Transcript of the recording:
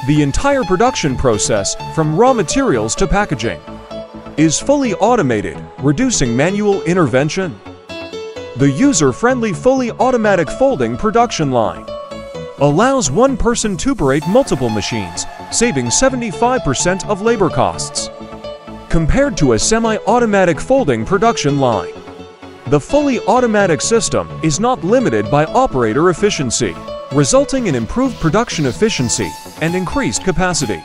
The entire production process, from raw materials to packaging, is fully automated, reducing manual intervention. The user-friendly fully automatic folding production line allows one person to operate multiple machines, saving 75% of labor costs. Compared to a semi-automatic folding production line, the fully automatic system is not limited by operator efficiency, resulting in improved production efficiency and increased capacity.